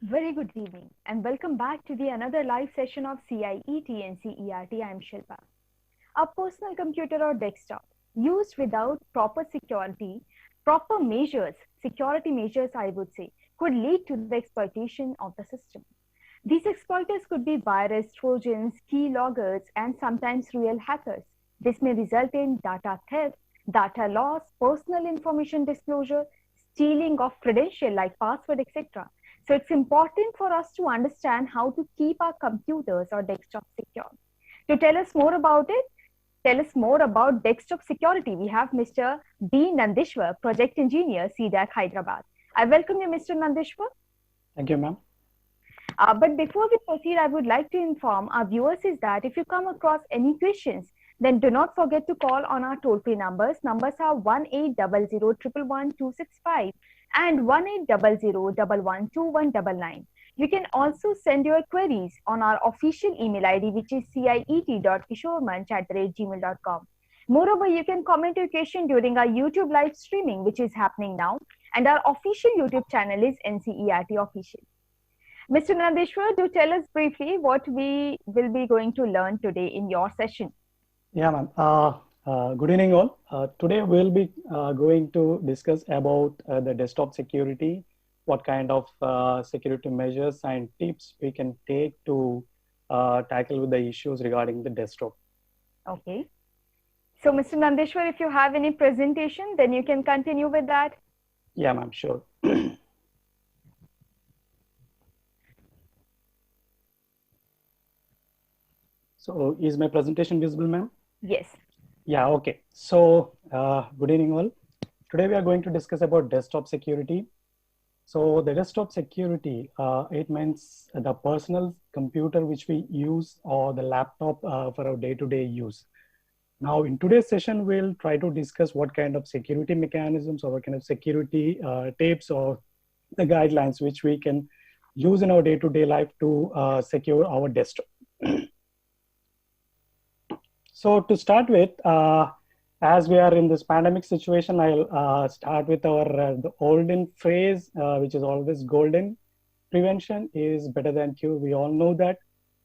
Very good evening and welcome back to the another live session of CIET-NCERT. I am Shilpa. A personal computer or desktop used without proper measures, security measures I would say, could lead to the exploitation of the system. These exploiters could be virus, trojans, keyloggers and sometimes real hackers. This may result in data theft, data loss, personal information disclosure, stealing of credential like password, etc. So it's important for us to understand how to keep our computers or desktops secure. To tell us more about it, tell us more about desktop security, we have Mr. B. Nandishwar, Project Engineer, CDAC, Hyderabad. I welcome you, Mr. Nandishwar. Thank you, ma'am. But before we proceed, I would like to inform our viewers is that if you come across any questions, then do not forget to call on our toll-free numbers. Numbers are 1800 and 1800 You can also send your queries on our official email ID, which is ciet.kishormanch@gmail.com. Moreover, you can comment your question during our YouTube live streaming, which is happening now, and our official YouTube channel is NCERT Official. Mr. Nandeshwar, do tell us briefly what we will be going to learn today in your session. Yeah, ma'am. Good evening, all. Today we'll be going to discuss about the desktop security, what kind of security measures and tips we can take to tackle with the issues regarding the desktop. Okay. So, Mr. Nandeshwar, if you have any presentation, then you can continue with that. Yeah, ma'am, sure. So, is my presentation visible, ma'am? Yes. Yeah, okay. So, good evening, all. Today we are going to discuss about desktop security. So the desktop security, it means the personal computer which we use or the laptop for our day-to-day use. Now in today's session, we'll try to discuss what kind of security mechanisms or what kind of security tips or the guidelines which we can use in our day-to-day life to secure our desktop. So to start with, as we are in this pandemic situation, I'll start with our the olden phrase, which is always golden. Prevention is better than cure. We all know that.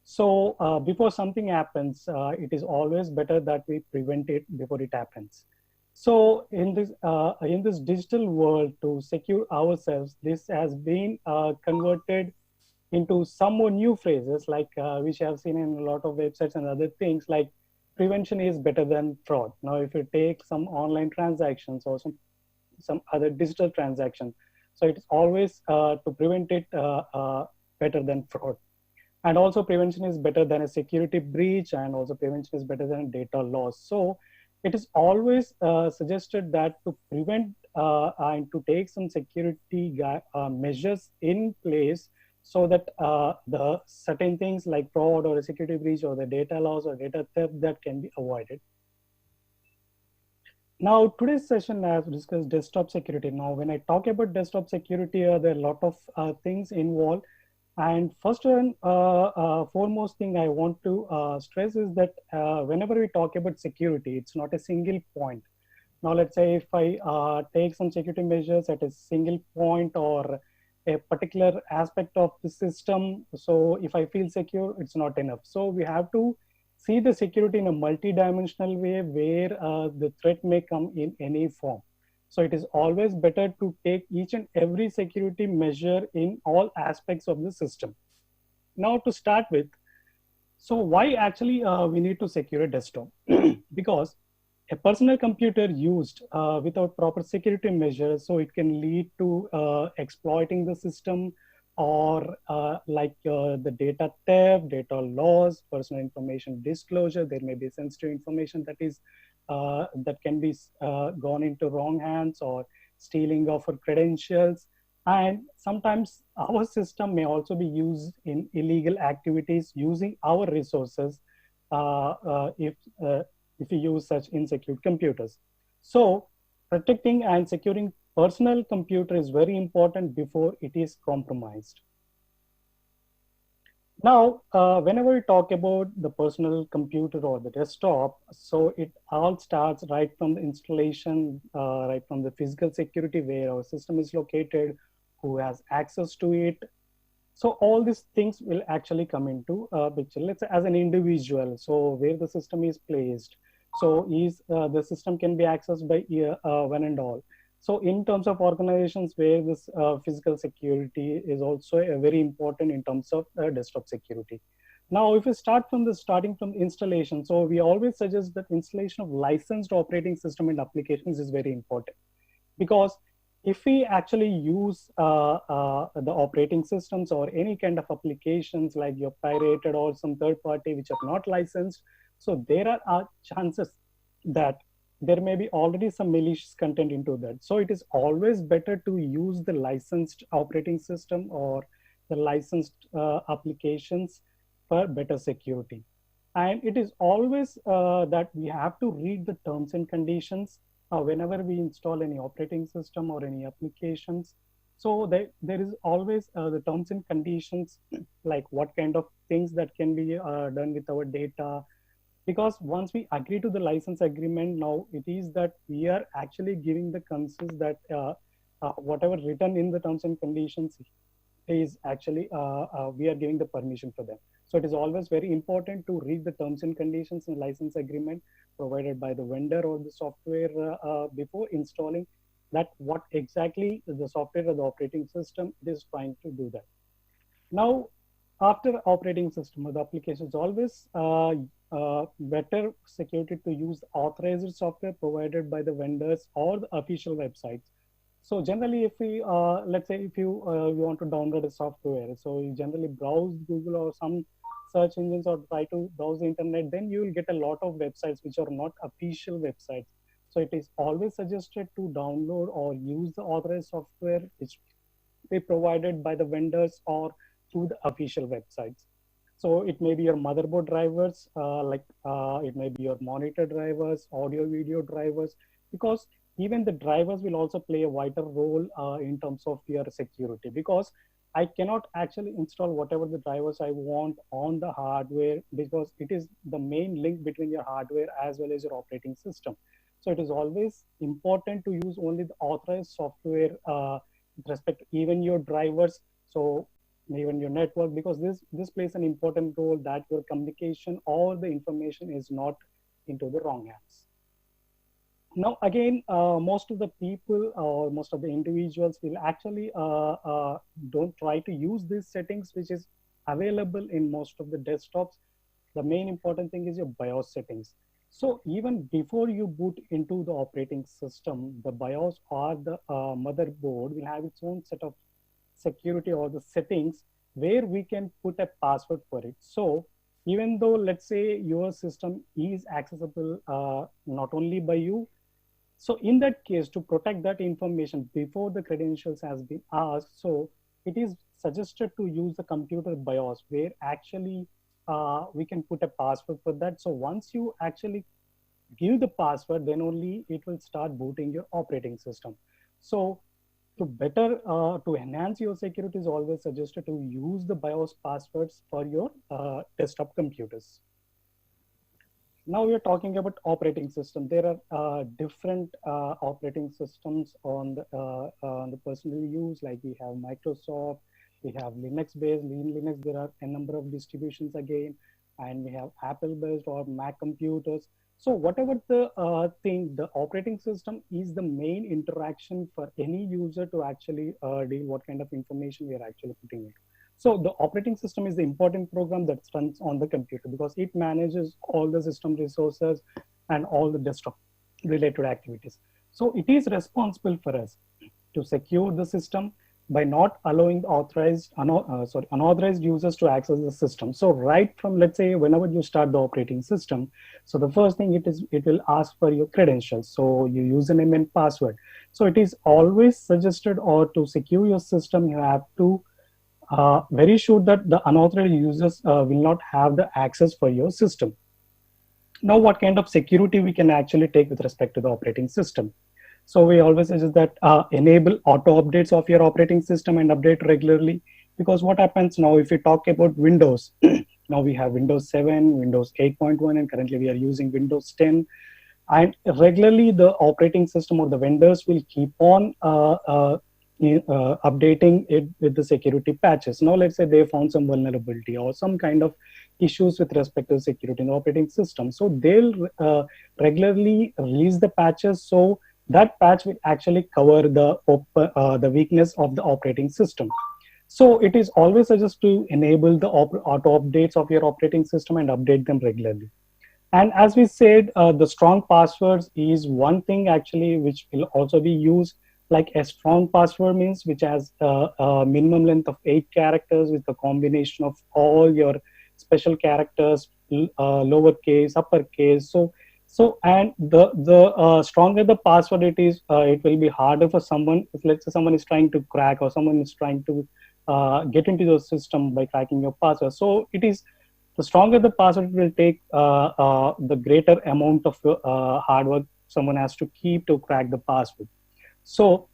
So before something happens, it is always better that we prevent it before it happens. So in this digital world, to secure ourselves, this has been converted into some more new phrases, like which I have seen in a lot of websites and other things, like prevention is better than fraud. Now, if you take some online transactions or some other digital transaction, so it's always to prevent it better than fraud. And also prevention is better than a security breach, and also prevention is better than data loss. So it is always suggested that to prevent and to take some security measures in place so that the certain things like fraud or a security breach or the data loss or data theft that can be avoided. Now, today's session has discussed desktop security. Now, when I talk about desktop security, there are a lot of things involved. And first and foremost thing I want to stress is that whenever we talk about security, it's not a single point. Now, let's say if I take some security measures at a single point or a particular aspect of the system, so if I feel secure, it's not enough. So we have to see the security in a multi-dimensional way where the threat may come in any form. So it is always better to take each and every security measure in all aspects of the system. Now to start with, so why actually we need to secure a desktop? Because a personal computer used without proper security measures, so it can lead to exploiting the system or the data theft, data loss, personal information disclosure. There may be sensitive information that is that can be gone into wrong hands, or stealing of our credentials. And sometimes our system may also be used in illegal activities using our resources if we use such insecure computers. So protecting and securing personal computer is very important before it is compromised. Now, whenever we talk about the personal computer or the desktop, so it all starts right from the installation, right from the physical security, where our system is located, who has access to it, So all these things will actually come into picture. Let's say as an individual, so where the system is placed, so is the system can be accessed by one and all. So in terms of organizations where this physical security is also very important in terms of desktop security. Now, if we starting from installation, so we always suggest that installation of licensed operating system and applications is very important, because if we actually use the operating systems or any kind of applications like your pirated or some third party which are not licensed, so there are chances that there may be already some malicious content into that. So it is always better to use the licensed operating system or the licensed applications for better security. And it is always that we have to read the terms and conditions whenever we install any operating system or any applications. So there is always the terms and conditions, like what kind of things that can be done with our data. Because once we agree to the license agreement, now it is that we are actually giving the consent that whatever written in the terms and conditions is actually we are giving the permission for them. So it is always very important to read the terms and conditions and license agreement provided by the vendor or the software before installing that what exactly the software or the operating system is trying to do that. Now, after operating system or the application, is always better security to use authorized software provided by the vendors or the official websites. So generally, if we, let's say if you want to download a software, so you generally browse Google or some search engines or try to browse the internet, then you will get a lot of websites which are not official websites. So it is always suggested to download or use the authorized software which be provided by the vendors or through the official websites. So it may be your motherboard drivers, it may be your monitor drivers, audio video drivers, because even the drivers will also play a vital role in terms of your security, because I cannot actually install whatever the drivers I want on the hardware, because it is the main link between your hardware as well as your operating system. So it is always important to use only the authorized software with respect to even your drivers, so even your network, because this plays an important role that your communication or the information is not into the wrong hands. Now, again, most of the people or most of the individuals will actually don't try to use these settings, which is available in most of the desktops. The main important thing is your BIOS settings. So even before you boot into the operating system, the BIOS or the motherboard will have its own set of security or the settings where we can put a password for it. So even though, let's say, your system is accessible not only by you, so in that case, to protect that information before the credentials has been asked, so it is suggested to use the computer BIOS, where actually we can put a password for that. So once you actually give the password, then only it will start booting your operating system. So to better, to enhance your security, is always suggested to use the BIOS passwords for your desktop computers. Now we are talking about operating system. There are different operating systems on the personal use, like we have Microsoft, we have Linux-based. In Linux, there are a number of distributions again, and we have Apple-based or Mac computers. So whatever the thing, the operating system is the main interaction for any user to actually deal what kind of information we are actually putting in. So the operating system is the important program that runs on the computer, because it manages all the system resources and all the desktop related activities. So it is responsible for us to secure the system by not allowing unauthorized users to access the system. So right from, let's say, whenever you start the operating system, so the first thing it will ask for your credentials, so your username and password. So it is always suggested, or to secure your system, you have to very sure that the unauthorized users will not have the access for your system. Now, what kind of security we can actually take with respect to the operating system? So we always suggest that enable auto updates of your operating system and update regularly, because what happens now, if we talk about Windows, now we have Windows 7, Windows 8.1, and currently we are using Windows 10. And regularly the operating system or the vendors will keep on updating it with the security patches. Now, let's say they found some vulnerability or some kind of issues with respect to security in the operating system. So they'll regularly release the patches. So that patch will actually cover the weakness of the operating system. So it is always suggested to enable the auto updates of your operating system and update them regularly. And as we said, the strong passwords is one thing actually which will also be used. Like a strong password means which has a minimum length of 8 characters with a combination of all your special characters, lowercase, uppercase. So and the stronger the password it is, it will be harder for someone. If let's say someone is trying to crack or someone is trying to get into your system by cracking your password. So it is the stronger the password will take, the greater amount of hard work someone has to keep to crack the password. So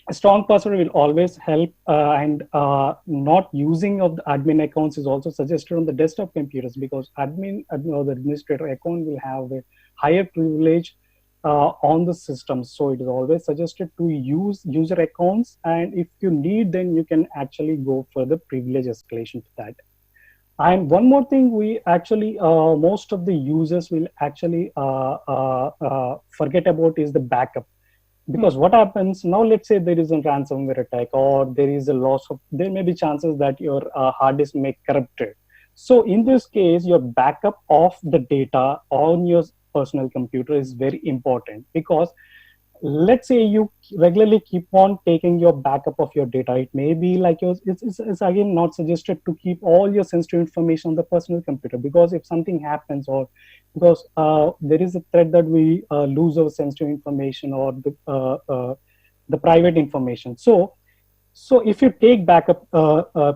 a strong password will always help, and not using of the admin accounts is also suggested on the desktop computers, because admin or the administrator account will have a higher privilege on the system. So it is always suggested to use user accounts, and if you need, then you can actually go for the privilege escalation to that. And one more thing, we actually most of the users will actually forget about is the backup. Because what happens now, let's say there is a ransomware attack or there is a loss of, there may be chances that your hard disk may corrupted. So in this case, your backup of the data on your personal computer is very important, because let's say you regularly keep on taking your backup of your data. It may be like yours, it's again not suggested to keep all your sensitive information on the personal computer, because if something happens, or because there is a threat that we lose our sensitive information or the private information. So if you take backup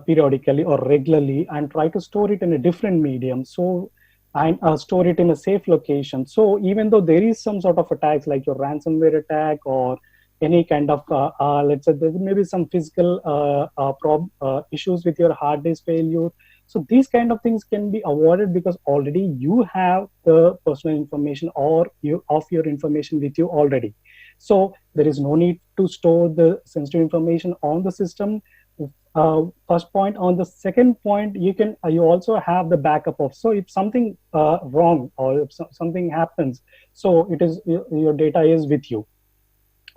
periodically or regularly and try to store it in a different medium, so and store it in a safe location. So even though there is some sort of attacks like your ransomware attack or any kind of, let's say there may be some physical issues with your hard disk failure. So these kind of things can be avoided, because already you have the personal information or of your information with you already. So there is no need to store the sensitive information on the system. First point. On the second point, you also have the backup of, so if something wrong or if something happens, so it is your data is with you.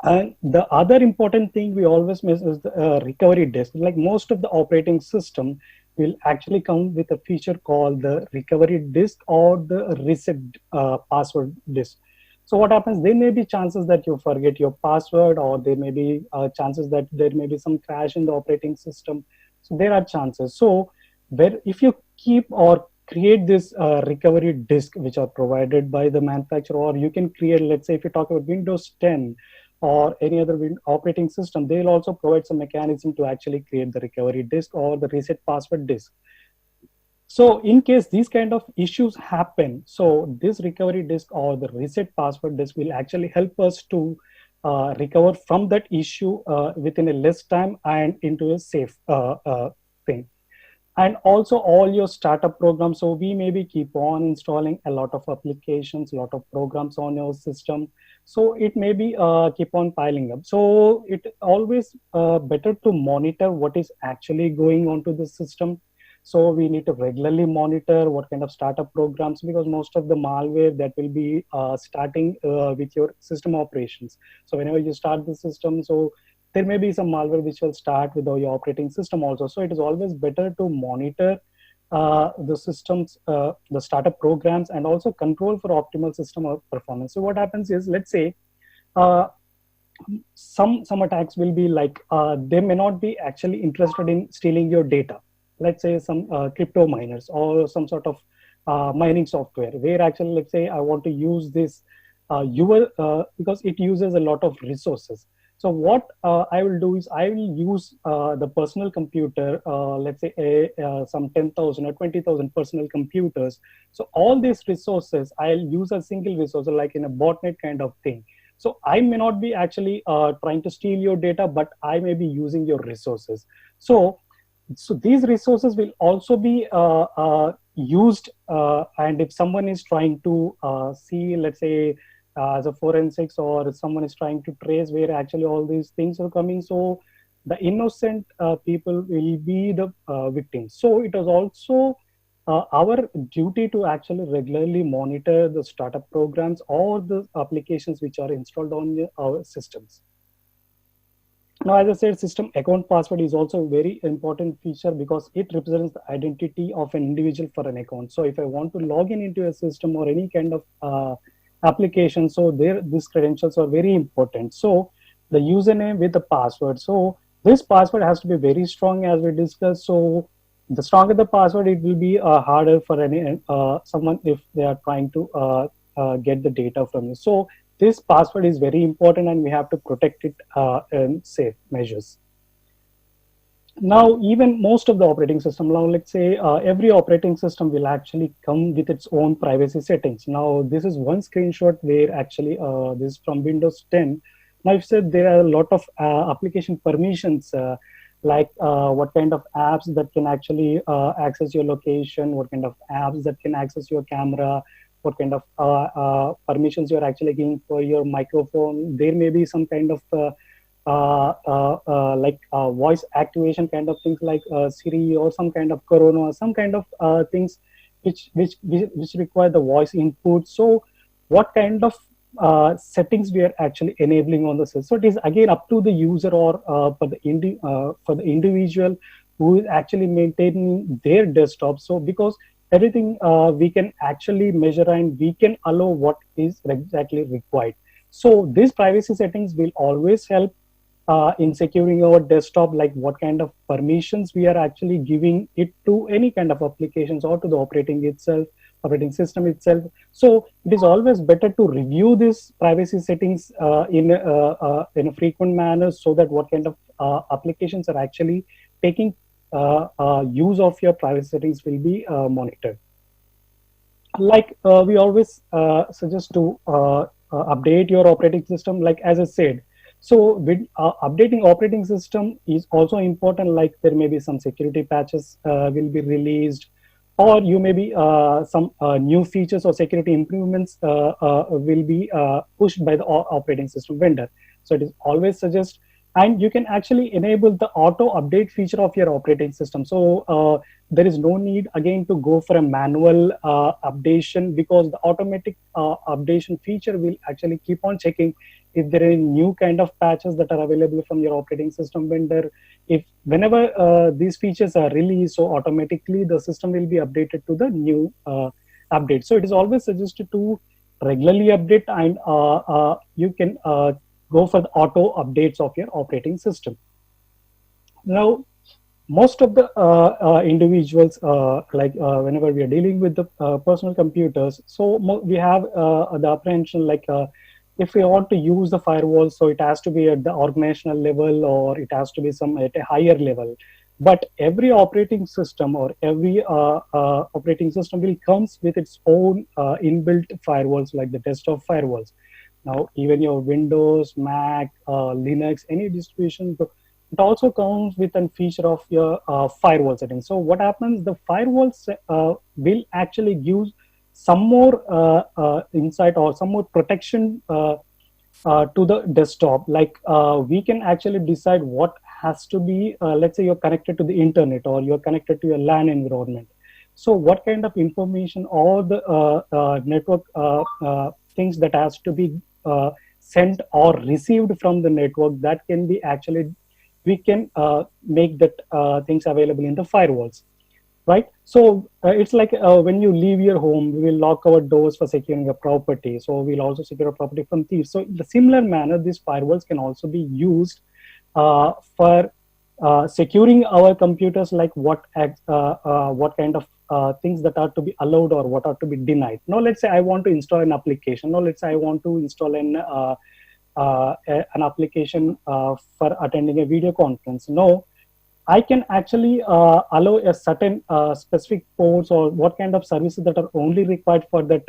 And the other important thing we always miss is the recovery disk. Like most of the operating system will actually come with a feature called the recovery disk or the reset password disk. So what happens, there may be chances that you forget your password, or there may be chances that there may be some crash in the operating system. So there are chances. So if you keep or create this recovery disk, which are provided by the manufacturer, or you can create, let's say if you talk about Windows 10 or any other operating system, they'll also provide some mechanism to actually create the recovery disk or the reset password disk. So in case these kind of issues happen, so this recovery disk or the reset password disk will actually help us to recover from that issue within a less time and into a safe thing. And also all your startup programs. So we maybe keep on installing a lot of applications, a lot of programs on your system. So it may be keep on piling up. So it always better to monitor what is actually going on to the system. So we need to regularly monitor what kind of startup programs, because most of the malware that will be starting with your system operations. So whenever you start the system, so there may be some malware which will start with your operating system also. So it is always better to monitor the systems, the startup programs, and also control for optimal system performance. So what happens is, let's say some attacks will be like, they may not be actually interested in stealing your data. Let's say some crypto miners or some sort of mining software, where actually, let's say I want to use this because it uses a lot of resources. So what I will do is I will use the personal computer, let's say some 10,000 or 20,000 personal computers. So all these resources, I'll use a single resource, like in a botnet kind of thing. So I may not be actually trying to steal your data, but I may be using your resources. So these resources will also be used, and if someone is trying to see, let's say, as a forensics, or someone is trying to trace where actually all these things are coming, so the innocent people will be the victims. So it was also our duty to actually regularly monitor the startup programs or the applications which are installed on our systems. Now, as I said, system account password is also a very important feature because it represents the identity of an individual for an account. So if I want to log in into a system or any kind of application, so these credentials are very important. So the username with the password. So this password has to be very strong, as we discussed. So the stronger the password, it will be harder for any someone if they are trying to get the data from you. So this password is very important and we have to protect it in safe measures. Now, even most of the operating system, now let's say every operating system will actually come with its own privacy settings. Now, this is one screenshot where actually this is from Windows 10. Now, I've said there are a lot of application permissions, like what kind of apps that can actually access your location, what kind of apps that can access your camera, what kind of permissions you're actually giving for your microphone. There may be some kind of voice activation kind of things like Siri or some kind of Corona, or some kind of things which require the voice input. So what kind of settings we are actually enabling on the system? So it is again up to the user or for the individual who is actually maintaining their desktop. So because everything we can actually measure and we can allow what is exactly required. So these privacy settings will always help in securing our desktop, like what kind of permissions we are actually giving it to any kind of applications or to the operating system itself. So it is always better to review these privacy settings in a frequent manner, so that what kind of applications are actually taking use of your privacy settings will be monitored. Like we always suggest to update your operating system, like as I said. So with updating operating system is also important, like there may be some security patches will be released, or you may be some new features or security improvements will be pushed by the operating system vendor. So it is always suggest, and you can actually enable the auto update feature of your operating system. So there is no need again to go for a manual updation, because the automatic updation feature will actually keep on checking if there are new kind of patches that are available from your operating system vendor. If whenever these features are released, so automatically the system will be updated to the new update. So it is always suggested to regularly update, and you can go for the auto updates of your operating system. Now, most of the individuals, whenever we are dealing with the personal computers, so we have the apprehension, like if we want to use the firewall, so it has to be at the organizational level, or it has to be some at a higher level. But every operating system or every operating system will comes with its own inbuilt firewalls, like the desktop firewalls. Now, even your Windows, Mac, Linux, any distribution, it also comes with a feature of your firewall settings. So what happens, the firewalls will actually give some more insight or some more protection to the desktop. Like we can actually decide what has to be, let's say you're connected to the internet or you're connected to your LAN environment. So what kind of information or the network things that has to be sent or received from the network, that can be actually, we can make that things available in the firewalls. Right. So it's like when you leave your home, we will lock our doors for securing a property. So we'll also secure a property from thieves. So in the similar manner, these firewalls can also be used for securing our computers, like what kind of things that are to be allowed or what are to be denied. Now, let's say I want to install an application. Now, let's say I want to install an application for attending a video conference. No, I can actually allow a certain specific ports or what kind of services that are only required for that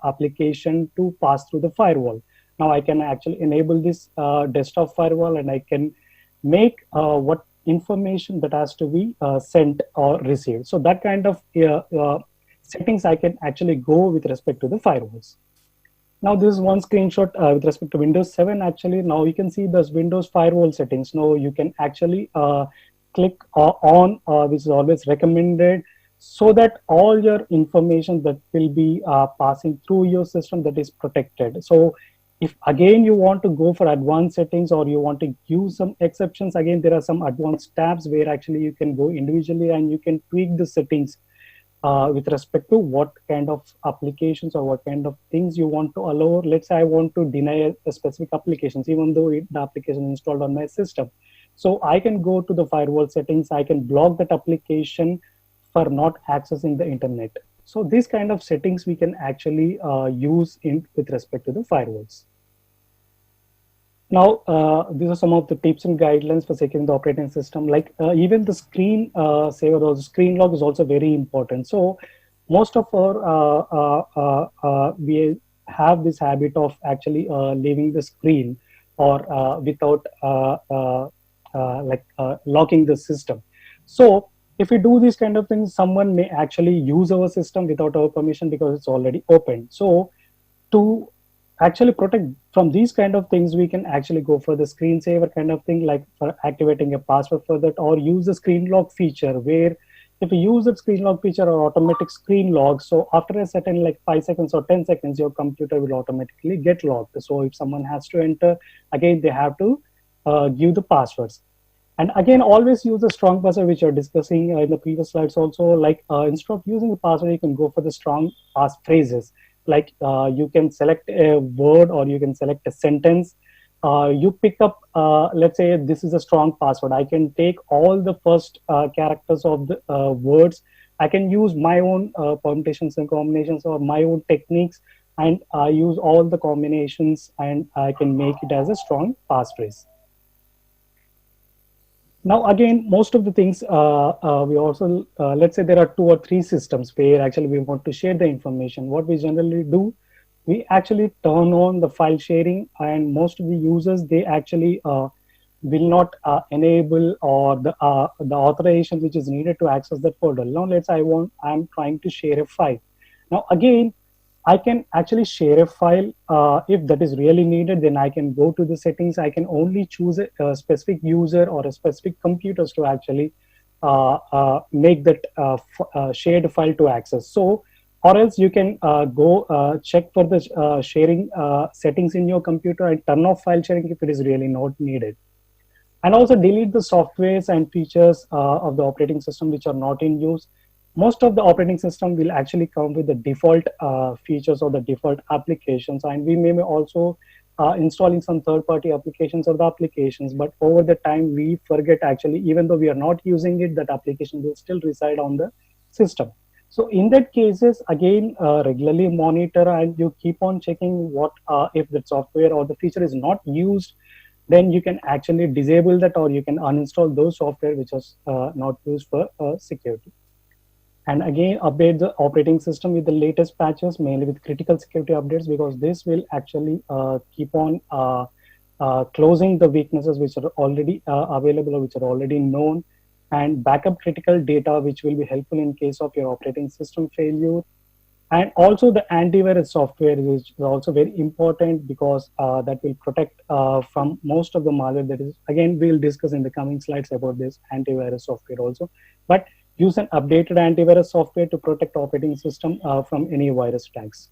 application to pass through the firewall. Now I can actually enable this desktop firewall, and I can make what information that has to be sent or received. So that kind of settings I can actually go with respect to the firewalls. Now this is one screenshot with respect to Windows 7. Actually, now you can see this Windows firewall settings. Now you can actually click on, which is always recommended, so that all your information that will be passing through your system, that is protected. So if again you want to go for advanced settings, or you want to use some exceptions, again there are some advanced tabs where actually you can go individually and you can tweak the settings with respect to what kind of applications or what kind of things you want to allow. Let's say I want to deny a specific applications, even though the application is installed on my system. So I can go to the firewall settings, I can block that application for not accessing the internet. So these kind of settings we can actually use in with respect to the firewalls. Now, these are some of the tips and guidelines for securing the operating system. Like even the screen saver or the screen lock is also very important. So most of our we have this habit of actually leaving the screen or without locking the system. So if we do these kind of things, someone may actually use our system without our permission because it's already open. So to actually protect from these kind of things, we can actually go for the screensaver kind of thing, like for activating a password for that, or use the screen lock feature, where if you use that screen lock feature or automatic screen lock, so after a certain like 5 seconds or 10 seconds, your computer will automatically get locked. So if someone has to enter, again, they have to give the passwords. And again, always use the strong password, which you're discussing in the previous slides also. Like instead of using the password, you can go for the strong pass phrases. Like you can select a word or you can select a sentence. You pick up, let's say this is a strong password. I can take all the first characters of the words. I can use my own permutations and combinations or my own techniques, and I use all the combinations, and I can make it as a strong passphrase. Now, again, most of the things we also, let's say there are 2 or 3 systems where actually we want to share the information. What we generally do, we actually turn on the file sharing, and most of the users, they actually will not enable or the authorization which is needed to access that folder. Now, let's say I'm trying to share a file. Now, again, I can actually share a file. If that is really needed, then I can go to the settings. I can only choose a specific user or a specific computers to actually make that shared file to access. So, or else you can go check for the sharing settings in your computer and turn off file sharing if it is really not needed. And also delete the softwares and features of the operating system which are not in use. Most of the operating system will actually come with the default features or the default applications, and we may also installing some third-party applications or the applications, but over the time we forget actually, even though we are not using it, that application will still reside on the system. So in that cases, again, regularly monitor, and you keep on checking what if the software or the feature is not used, then you can actually disable that, or you can uninstall those software which is not used for security. And again, update the operating system with the latest patches, mainly with critical security updates, because this will actually keep on closing the weaknesses which are already available or which are already known, and backup critical data, which will be helpful in case of your operating system failure. And also the antivirus software, which is also very important, because that will protect from most of the malware. That is, again, we'll discuss in the coming slides about this antivirus software also. But use an updated antivirus software to protect operating system from any virus attacks.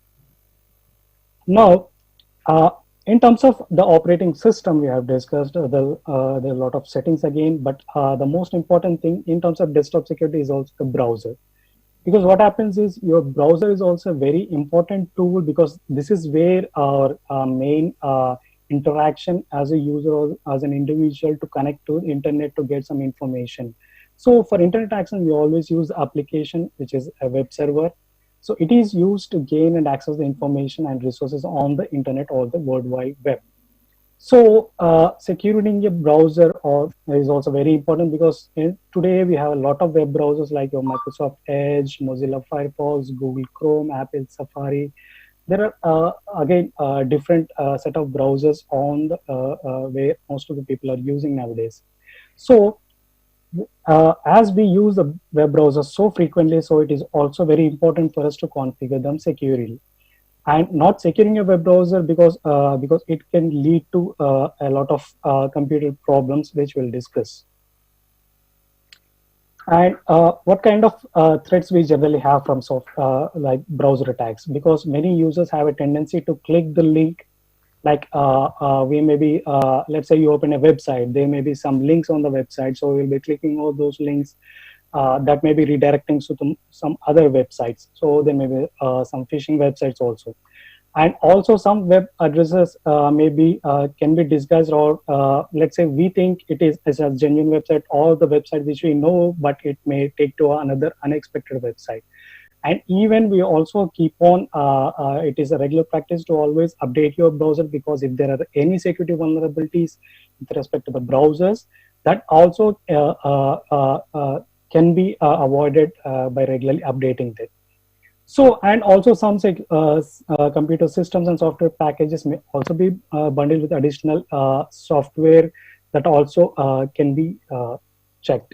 Now, in terms of the operating system, we have discussed there are a lot of settings again, but the most important thing in terms of desktop security is also the browser. Because what happens is your browser is also a very important tool, because this is where our main interaction as a user or as an individual to connect to the internet to get some information. So for internet access, we always use the application, which is a web server. So it is used to gain and access the information and resources on the internet or the World Wide Web. So securing your browser is also very important, because today we have a lot of web browsers like your Microsoft Edge, Mozilla Firefox, Google Chrome, Apple Safari. There are again different set of browsers on the where most of the people are using nowadays. So as we use the web browser so frequently, so it is also very important for us to configure them securely. and not securing a web browser because it can lead to a lot of computer problems, which we'll discuss. And what kind of threats we generally have from like browser attacks, because many users have a tendency to click the link. Like we may be, let's say you open a website, there may be some links on the website, so we'll be clicking all those links that may be redirecting to some other websites. So there may be some phishing websites also. And also some web addresses maybe can be disguised, or let's say we think it is a genuine website or the website which we know, but it may take to another unexpected website. And even we also keep on, it is a regular practice to always update your browser, because if there are any security vulnerabilities with respect to the browsers, that also can be avoided by regularly updating them. So, and also some computer systems and software packages may also be bundled with additional software that also can be checked.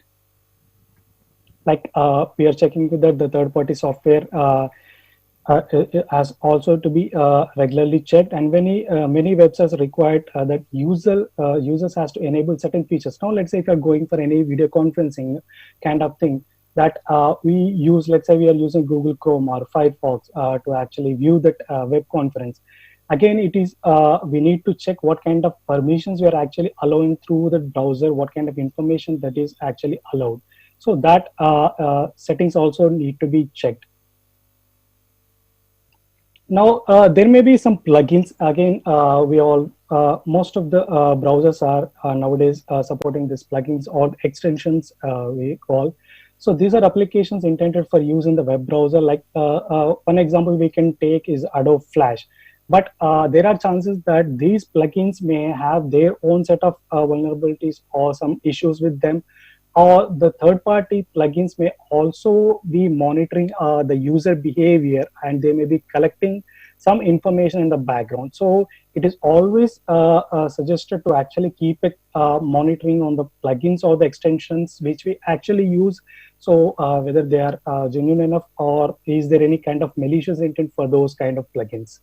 Like we are checking that the third-party software has also to be regularly checked, and many websites require that users has to enable certain features. Now, let's say if you're going for any video conferencing kind of thing, that we use, let's say we are using Google Chrome or Firefox to actually view that web conference. Again, it is we need to check what kind of permissions we are actually allowing through the browser, what kind of information that is actually allowed. So that settings also need to be checked. Now, there may be some plugins. Again, we all most of the browsers are nowadays supporting these plugins or extensions we call. So these are applications intended for use in the web browser. Like one example we can take is Adobe Flash. But there are chances that these plugins may have their own set of vulnerabilities or some issues with them. Or the third-party plugins may also be monitoring the user behavior, and they may be collecting some information in the background. So it is always suggested to actually keep it monitoring on the plugins or the extensions which we actually use. So whether they are genuine enough, or is there any kind of malicious intent for those kind of plugins.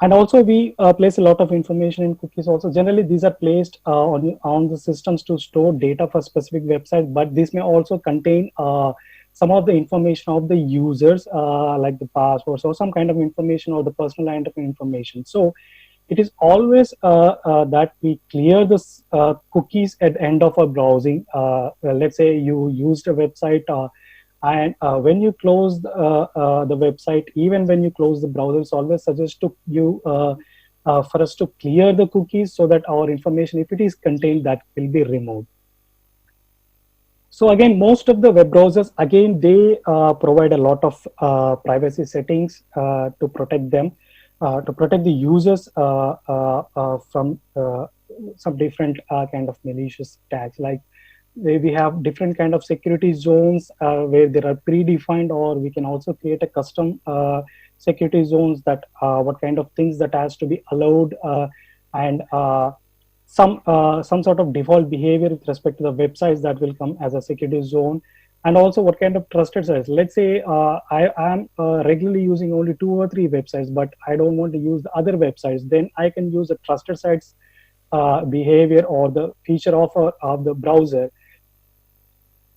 And also we place a lot of information in cookies also. Generally, these are placed on the systems to store data for specific websites, but this may also contain some of the information of the users, like the passwords or some kind of information or the personal kind of information. So it is always that we clear the cookies at the end of our browsing. Let's say you used a website and when you close the website, even when you close the browser, it's always suggest to you for us to clear the cookies, so that our information, if it is contained, that will be removed. So again, most of the web browsers, again, they provide a lot of privacy settings to protect them, to protect the users from some different kind of malicious attacks. Like we have different kind of security zones where there are predefined, or we can also create a custom security zones that what kind of things that has to be allowed, and some sort of default behavior with respect to the websites that will come as a security zone. And also what kind of trusted sites. Let's say I am regularly using only 2 or 3 websites, but I don't want to use the other websites. Then I can use the trusted sites behavior or the feature of the browser.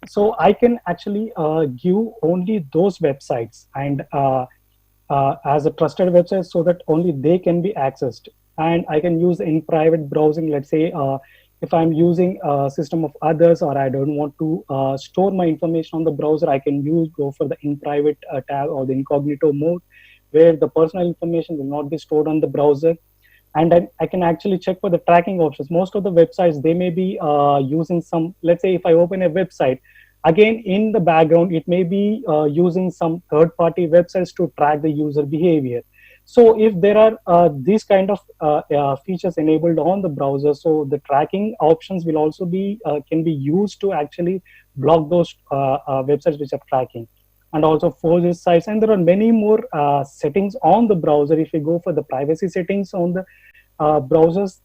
So I can actually give only those websites and as a trusted website, so that only they can be accessed. And I can use in private browsing. Let's say if I'm using a system of others, or I don't want to store my information on the browser, I can go for the in private tab or the incognito mode, where the personal information will not be stored on the browser. And then I can actually check for the tracking options. Most of the websites, they may be using some, let's say if I open a website, again, in the background, it may be using some third-party websites to track the user behavior. So if there are these kind of features enabled on the browser, so the tracking options will also be, can be used to actually block those websites which are tracking. And also forged sites. And there are many more settings on the browser. If you go for the privacy settings on the browsers,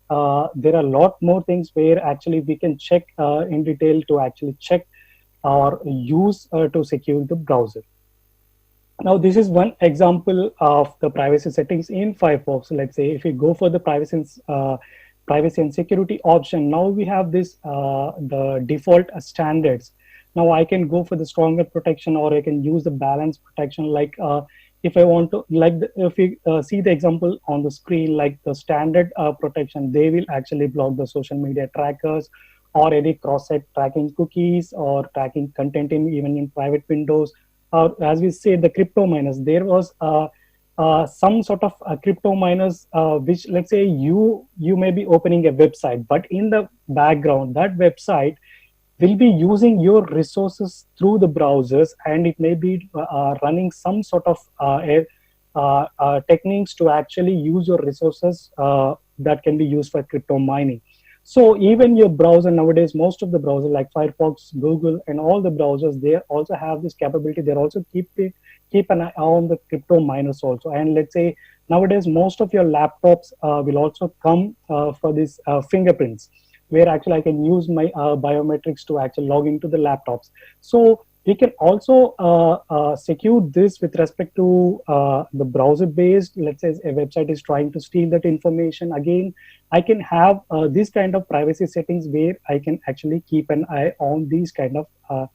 there are a lot more things where actually we can check in detail to actually check or use to secure the browser. Now, this is one example of the privacy settings in Firefox. Let's say if we go for the privacy and security option, now we have this the default standards. Now I can go for the stronger protection, or I can use the balance protection. Like if I want to, like if you see the example on the screen, like the standard protection, they will actually block the social media trackers or any cross-site tracking cookies or tracking content in even in private windows. As we say, the crypto miners, there was some sort of crypto miners, which, let's say, you may be opening a website, but in the background that website will be using your resources through the browsers, and it may be running some sort of techniques to actually use your resources that can be used for crypto mining. So even your browser nowadays, most of the browsers like Firefox, Google, and all the browsers, they also have this capability. They're also keep an eye on the crypto miners also. And let's say nowadays, most of your laptops will also come for these fingerprints, where actually I can use my biometrics to actually log into the laptops. So we can also secure this with respect to the browser based. Let's say a website is trying to steal that information. Again, I can have these kind of privacy settings where I can actually keep an eye on these kind of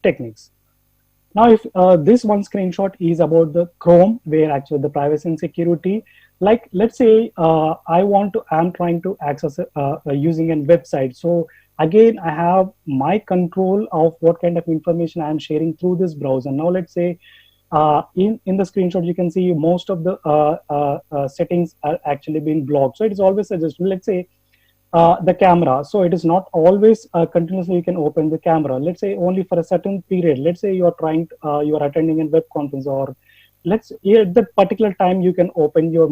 techniques. Now, if this one screenshot is about the Chrome, where actually the privacy and security, like let's say I'm trying to access using a website. So again, I have my control of what kind of information I'm sharing through this browser. Now, let's say in the screenshot, you can see most of the settings are actually being blocked. So it is always suggested, let's say, the camera. So it is not always continuously you can open the camera. Let's say only for a certain period. Let's say you are you are attending a web conference, or at that particular time you can open your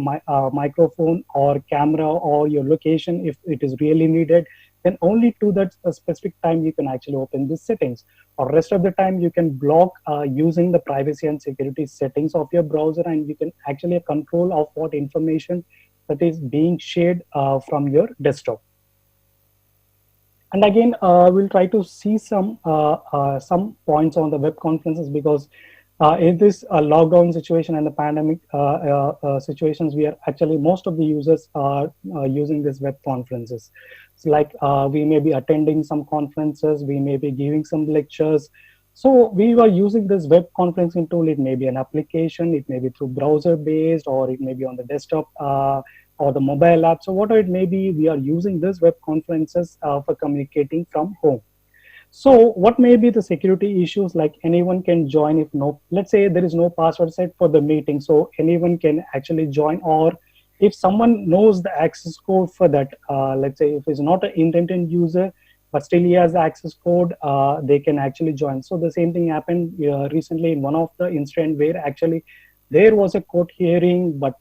microphone or camera or your location if it is really needed. Then only to that specific time you can actually open these settings. Or rest of the time you can block using the privacy and security settings of your browser, and you can actually have control of what information that is being shared from your desktop. And again, we'll try to see some points on the web conferences, because in this lockdown situation and the pandemic situations, we are actually, most of the users are using this web conferences. So like we may be attending some conferences, we may be giving some lectures. So we were using this web conferencing tool. It may be an application, it may be through browser based, or it may be on the desktop or the mobile app. So whatever it may be, we are using this web conferences for communicating from home. So what may be the security issues? Like anyone can join. If no, let's say there is no password set for the meeting, so anyone can actually join. Or if someone knows the access code for that, let's say if it's not an intended user, but still he has the access code, they can actually join. So the same thing happened recently in one of the incident, where actually there was a court hearing, but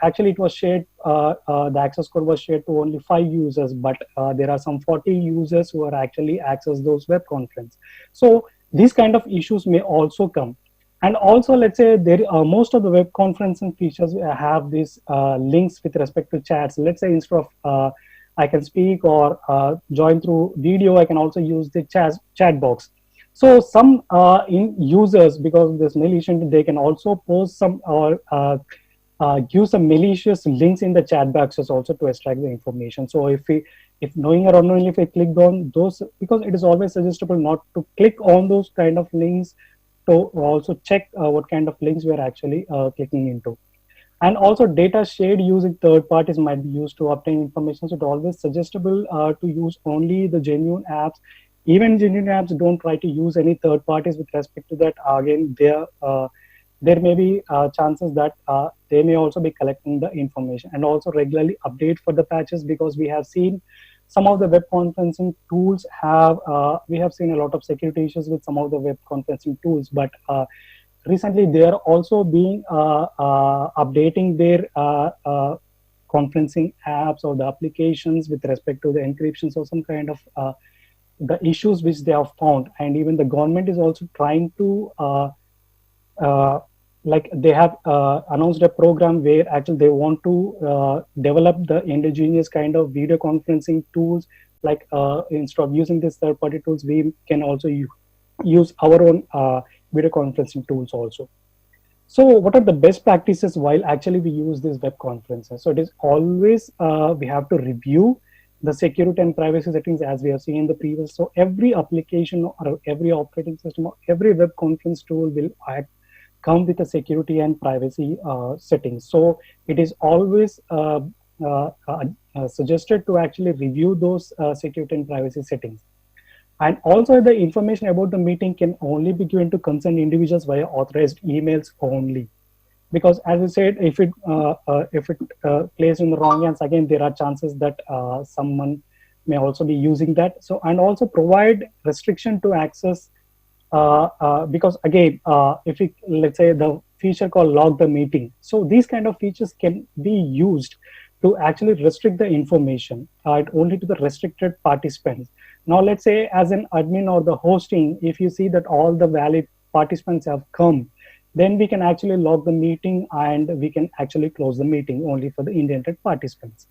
actually it was shared, the access code was shared to only 5 users, but there are some 40 users who are actually access those web conference. So these kind of issues may also come. And also, let's say most of the web conferencing features have these links with respect to chats. Let's say instead of I can speak or join through video, I can also use the chat box. So some in users, because this malicious, they can also post some or give some malicious links in the chat boxes also to extract the information. So if knowing or unknowingly, if I clicked on those, because it is always suggestible not to click on those kind of links, to also check what kind of links we are actually clicking into. And also data shared using third parties might be used to obtain information. So it's always suggestible to use only the genuine apps. Even genuine apps, don't try to use any third parties with respect to that. Again, there may be chances that they may also be collecting the information. And also regularly update for the patches, because we have seen some of the web conferencing tools we have seen a lot of security issues with some of the web conferencing tools, but recently they are also being updating their conferencing apps or the applications with respect to the encryptions or some kind of the issues which they have found. And even the government is also trying to like they have announced a program where actually they want to develop the indigenous kind of video conferencing tools. Like instead of using these third-party tools, we can also use our own video conferencing tools also. So what are the best practices while actually we use these web conferences? So it is always we have to review the security and privacy settings as we have seen in the previous. So every application or every operating system or every web conference tool will come with a security and privacy settings. So it is always suggested to actually review those security and privacy settings. And also the information about the meeting can only be given to concerned individuals via authorized emails only. Because as I said, if it plays in the wrong hands, again, there are chances that someone may also be using that. So, and also provide restriction to access, because again, if we, let's say the feature called log the meeting. So these kind of features can be used to actually restrict the information only to the restricted participants. Now, let's say as an admin or the hosting, if you see that all the valid participants have come, then we can actually log the meeting and we can actually close the meeting only for the indented participants.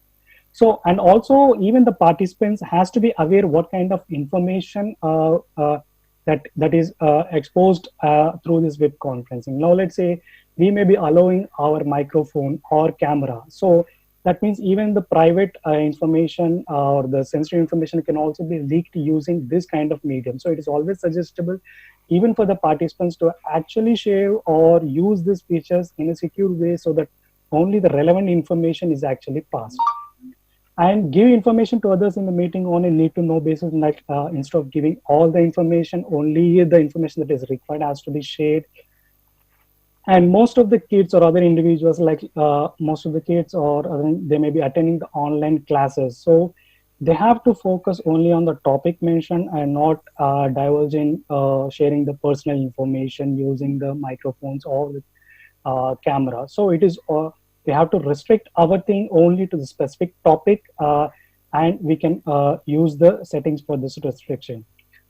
So, and also even the participants has to be aware what kind of information that is exposed through this web conferencing. Now, let's say we may be allowing our microphone or camera. So that means even the private information or the sensitive information can also be leaked using this kind of medium. So it is always suggestible even for the participants to actually share or use these features in a secure way so that only the relevant information is actually passed. And give information to others in the meeting on a need to know basis, like instead of giving all the information, only the information that is required has to be shared. And most of the kids or other individuals, like most of the kids, or they may be attending the online classes. So they have to focus only on the topic mentioned and not diverging, sharing the personal information using the microphones or the camera. So it is, we have to restrict our thing only to the specific topic, and we can use the settings for this restriction.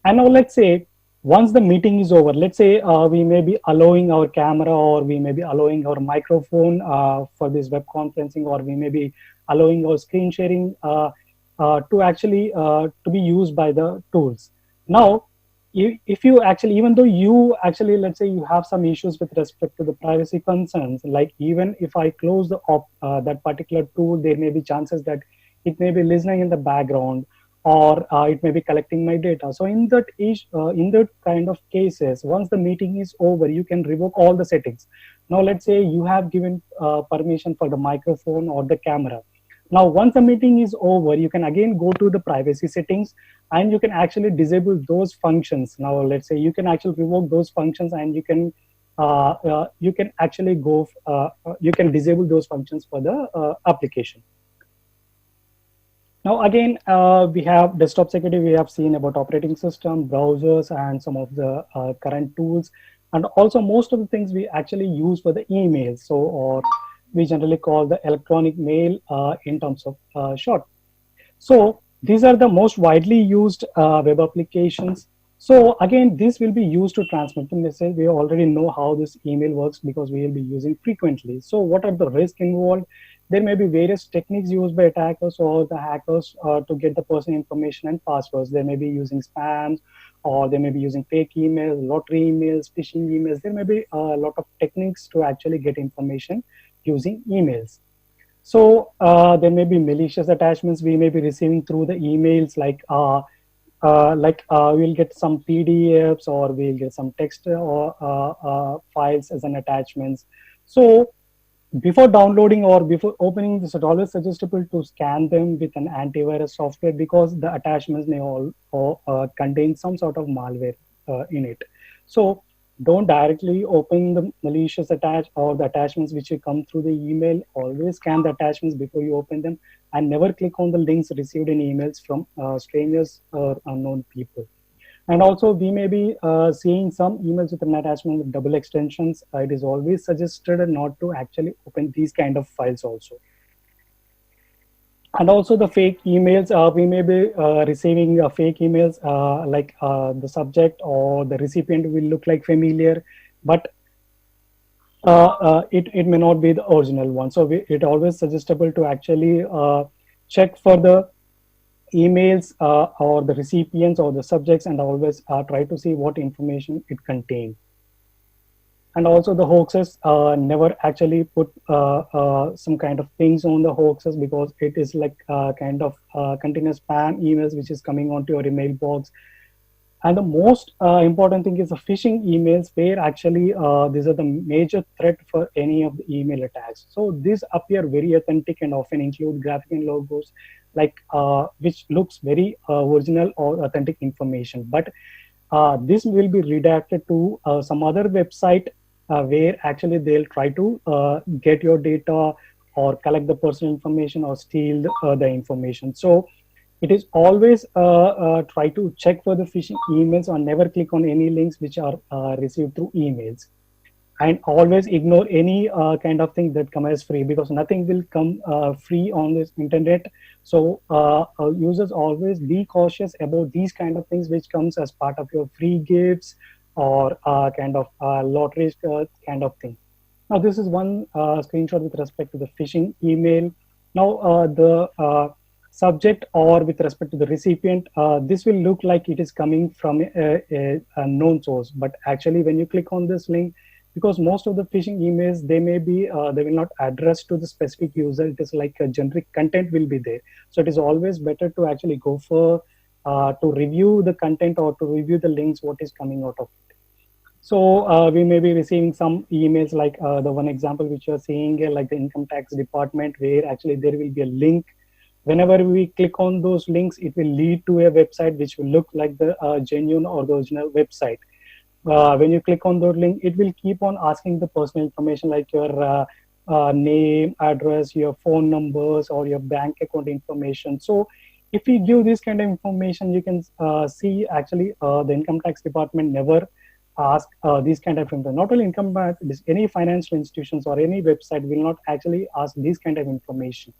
And now let's say, once the meeting is over, let's say we may be allowing our camera or we may be allowing our microphone for this web conferencing, or we may be allowing our screen sharing to actually to be used by the tools. Now, if you actually, even though you actually, let's say you have some issues with respect to the privacy concerns, like even if I close the that particular tool, there may be chances that it may be listening in the background, or it may be collecting my data. So in that kind of cases, once the meeting is over, you can revoke all the settings. Now, let's say you have given permission for the microphone or the camera. Now, once the meeting is over, you can again go to the privacy settings and you can actually disable those functions. Now, let's say you can actually revoke those functions, and you can actually go, you can disable those functions for the application. Now, again, we have desktop security. We have seen about operating system, browsers, and some of the current tools. And also most of the things we actually use for the emails. So, or we generally call the electronic mail in terms of short. So these are the most widely used web applications. So again, this will be used to transmit the message. We already know how this email works because we will be using frequently. So what are the risks involved? There may be various techniques used by attackers or the hackers to get the personal information and passwords. They may be using spams, or they may be using fake emails, lottery emails, phishing emails. There may be a lot of techniques to actually get information using emails. So there may be malicious attachments we may be receiving through the emails, like we'll get some PDFs, or we'll get some text or files as an attachments. So before downloading or before opening this, it's always suggestible to scan them with an antivirus software, because the attachments may all contain some sort of malware in it. So don't directly open the malicious or the attachments which will come through the email. Always scan the attachments before you open them, and never click on the links received in emails from strangers or unknown people. And also, we may be seeing some emails with an attachment with double extensions. It is always suggested not to actually open these kind of files also. And also the fake emails, we may be receiving fake emails, like the subject or the recipient will look like familiar, but it may not be the original one. So it always suggestible to actually check for the emails or the recipients or the subjects, and always try to see what information it contains. And also the hoaxes never actually put some kind of things on the hoaxes, because it is like kind of continuous spam emails which is coming onto your email box. And the most important thing is the phishing emails, where actually these are the major threat for any of the email attacks. So these appear very authentic and often include graphic and logos, like which looks very original or authentic information. But this will be redacted to some other website where actually they'll try to get your data or collect the personal information or steal the information. So it is always try to check for the phishing emails, or never click on any links which are received through emails, and always ignore any kind of thing that come as free, because nothing will come free on this internet. So users always be cautious about these kind of things which comes as part of your free gifts or kind of lottery kind of thing. Now this is one screenshot with respect to the phishing email. Now the subject, or with respect to the recipient, this will look like it is coming from a known source, but actually when you click on this link, because most of the phishing emails, they may be they will not address to the specific user, it is like a generic content will be there. So it is always better to actually go for to review the content, or to review the links what is coming out of it. So we may be receiving some emails like the one example which you are seeing here, like the income tax department, where actually there will be a link. Whenever we click on those links, it will lead to a website which will look like the genuine or the original website. When you click on the link, it will keep on asking the personal information, like your name, address, your phone numbers, or your bank account information. So if we give this kind of information, you can see actually the income tax department never ask these kind of information. Not only income tax, any financial institutions or any website will not actually ask this kind of information.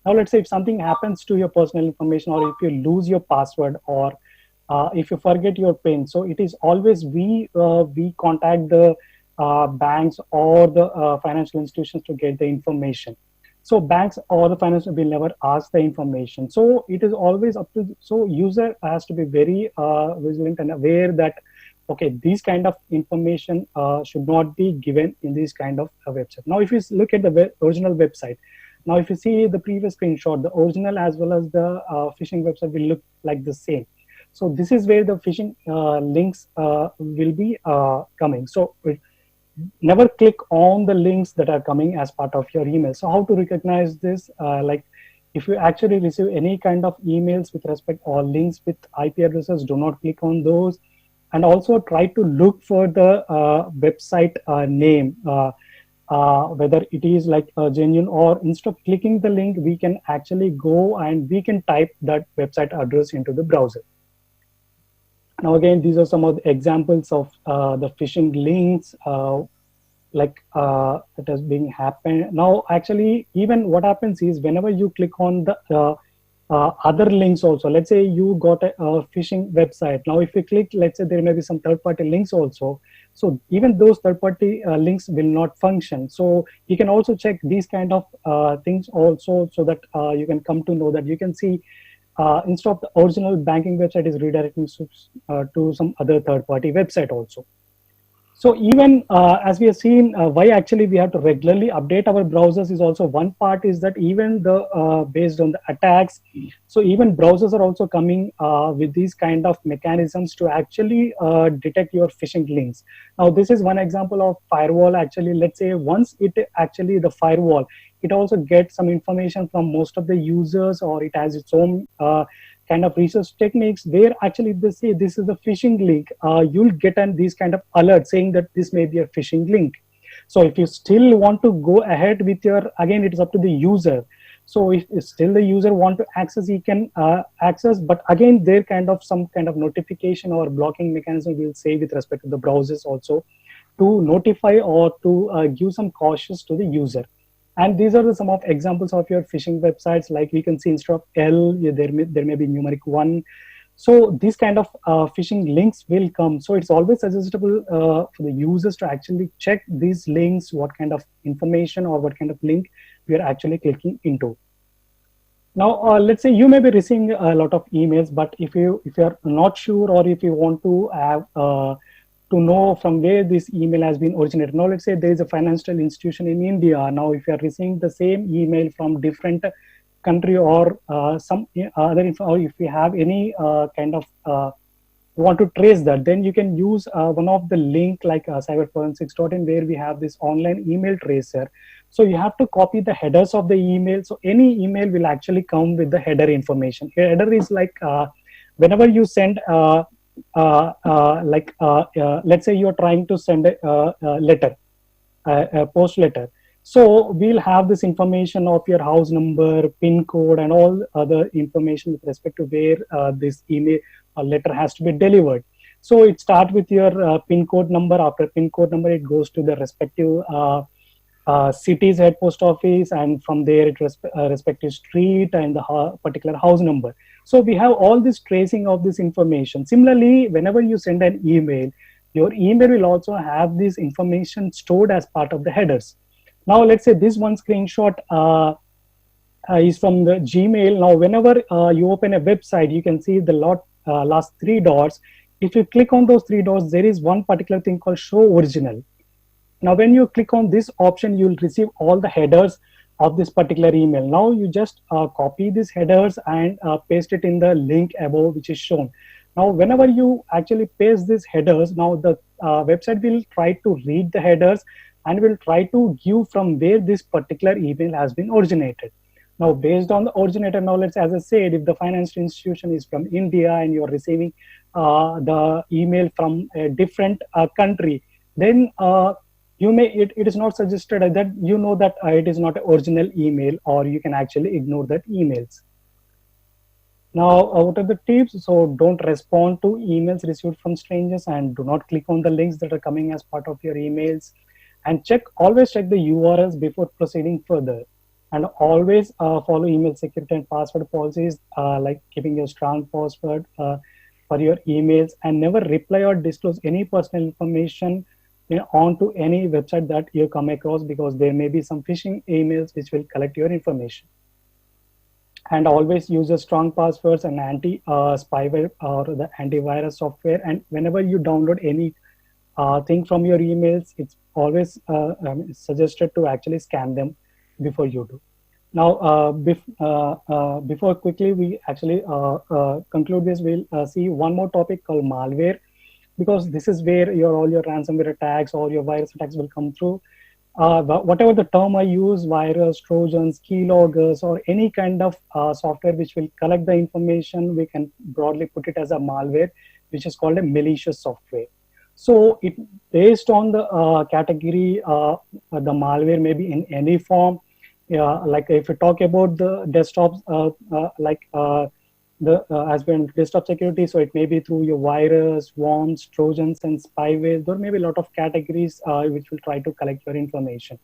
Now, let's say if something happens to your personal information, or if you lose your password, or if you forget your PIN, so it is always we contact the banks or the financial institutions to get the information. So banks or the financial will never ask the information. So it is always up to, so user has to be very vigilant and aware that, okay, these kind of information should not be given in this kind of website. Now, if you look at the original website, now if you see the previous screenshot, the original as well as the phishing website will look like the same. So this is where the phishing links will be coming. So never click on the links that are coming as part of your email. So how to recognize this? Like if you actually receive any kind of emails with respect, or links with IP addresses, do not click on those. And also try to look for the website name, whether it is like genuine, or instead of clicking the link, we can actually go and we can type that website address into the browser. Now again, these are some of the examples of the phishing links that has been happened. Now actually, even what happens is, whenever you click on the other links also, let's say you got a phishing website. Now if you click, let's say there may be some third-party links also. So even those third-party links will not function. So you can also check these kind of things also, so that you can come to know that you can see instead of the original banking website is redirecting to some other third-party website also. So even as we have seen, why actually we have to regularly update our browsers is also one part, is that even the based on the attacks, so even browsers are also coming with these kind of mechanisms to actually detect your phishing links. Now this is one example of firewall. Actually, let's say once it actually the firewall, it also gets some information from most of the users, or it has its own kind of research techniques, where actually they say this is a phishing link, you'll get these kind of alerts saying that this may be a phishing link. So if you still want to go ahead with your, again, it is up to the user. So if still the user want to access, he can access, but again, there kind of some kind of notification or blocking mechanism will say with respect to the browsers also, to notify or to give some cautious to the user. And these are some of examples of your phishing websites. Like we can see, instead of L, there may be numeric 1. So these kind of phishing links will come. So it's always suggestible for the users to actually check these links, what kind of information or what kind of link we are actually clicking into. Now, let's say you may be receiving a lot of emails, but if you are not sure, or if you want to have to know from where this email has been originated. Now, let's say there is a financial institution in India. Now, if you are receiving the same email from different country or some other info, or if you have any kind of want to trace that, then you can use one of the link like cyberforensics.in, where we have this online email tracer. So you have to copy the headers of the email. So any email will actually come with the header information. Header is like whenever you send let's say you're trying to send a letter, a post letter. So we'll have this information of your house number, pin code, and all other information with respect to where this email letter has to be delivered. So it starts with your pin code number. After pin code number, it goes to the respective city's head post office, and from there it respective street and the particular house number. So we have all this tracing of this information. Similarly, whenever you send an email, your email will also have this information stored as part of the headers. Now, let's say this one screenshot is from the Gmail. Now, whenever you open a website, you can see the last three dots. If you click on those three dots, there is one particular thing called Show Original. Now, when you click on this option, you will receive all the headers of this particular email. Now, you just copy these headers and paste it in the link above, which is shown. Now, whenever you actually paste these headers, now the website will try to read the headers and will try to give from where this particular email has been originated. Now, based on the originator, now let's, as I said, if the financial institution is from India and you're receiving the email from a different country, then it is not suggested that you know that it is not an original email, or you can actually ignore that emails. Now, what are the tips? So don't respond to emails received from strangers, and do not click on the links that are coming as part of your emails. And always check the URLs before proceeding further. And always follow email security and password policies, like keeping a strong password for your emails, and never reply or disclose any personal information onto any website that you come across, because there may be some phishing emails which will collect your information. And always use a strong passwords and anti-spyware or the antivirus software. And whenever you download any thing from your emails, it's always suggested to actually scan them before you do. Now, before quickly we actually conclude this, we'll see one more topic called malware, because this is where all your ransomware attacks or your virus attacks will come through. Whatever the term I use, virus, trojans, keyloggers, or any kind of software which will collect the information, we can broadly put it as a malware, which is called a malicious software. So it based on the category, the malware may be in any form. Like if you talk about the desktops, as well desktop security, so it may be through your virus, worms, trojans, and spyware. There may be a lot of categories which will try to collect your information.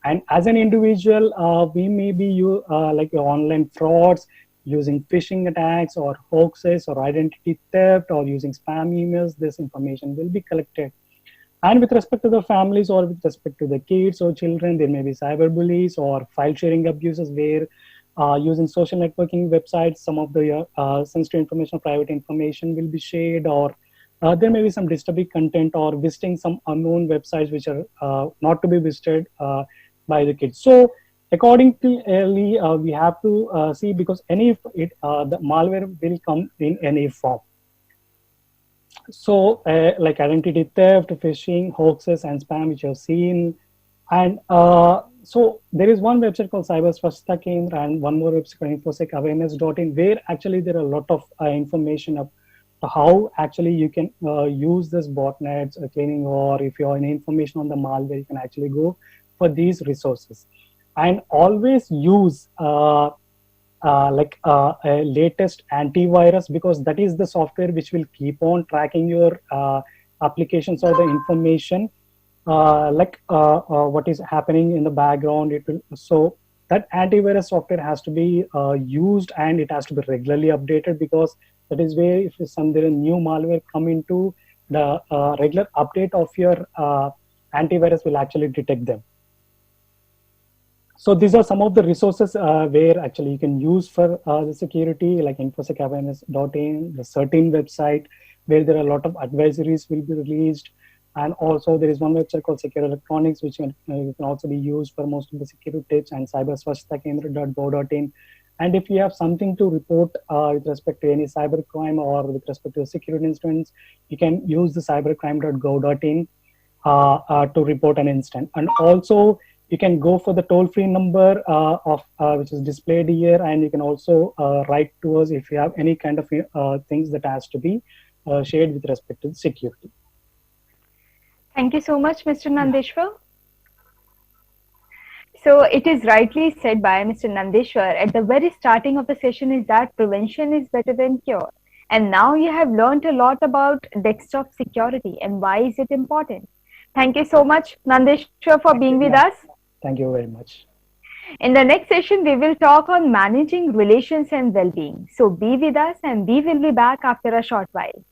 And as an individual, we may be like online frauds, using phishing attacks or hoaxes or identity theft, or using spam emails. This information will be collected. And with respect to the families, or with respect to the kids or children, there may be cyberbullies or file sharing abuses, where using social networking websites, some of the sensitive information, private information will be shared, or there may be some disturbing content, or visiting some unknown websites which are not to be visited by the kids. So accordingly, we have to see, because the malware will come in any form. So like identity theft, phishing, hoaxes, and spam, which you have seen. And so there is one website called Cyberswachhta Kendra, and one more website called infosec-awareness.in, where actually there are a lot of information of how actually you can use this botnets cleaning, or if you have any information on the malware, you can actually go for these resources. And always use a latest antivirus, because that is the software which will keep on tracking your applications or the information, what is happening in the background. So that antivirus software has to be used, and it has to be regularly updated, because that is where if there is new malware come into, the regular update of your antivirus will actually detect them. So these are some of the resources where actually you can use for the security, like infosec-awareness.in, the certain website, where there are a lot of advisories will be released. And also there is one website called Secure Electronics, which can also be used for most of the security tips, and cyberswasthakendra.gov.in. And if you have something to report with respect to any cybercrime or with respect to security incidents, you can use the cybercrime.gov.in to report an incident. And also you can go for the toll-free number which is displayed here, and you can also write to us if you have any kind of things that has to be shared with respect to security. Thank you so much, Mr. Nandeshwar. So it is rightly said by Mr. Nandeshwar at the very starting of the session is that prevention is better than cure. And now you have learned a lot about desktop security and why is it important. Thank you so much, Nandeshwar, for being with us. Thank you very much. In the next session, we will talk on managing relations and well-being. So be with us, and we will be back after a short while.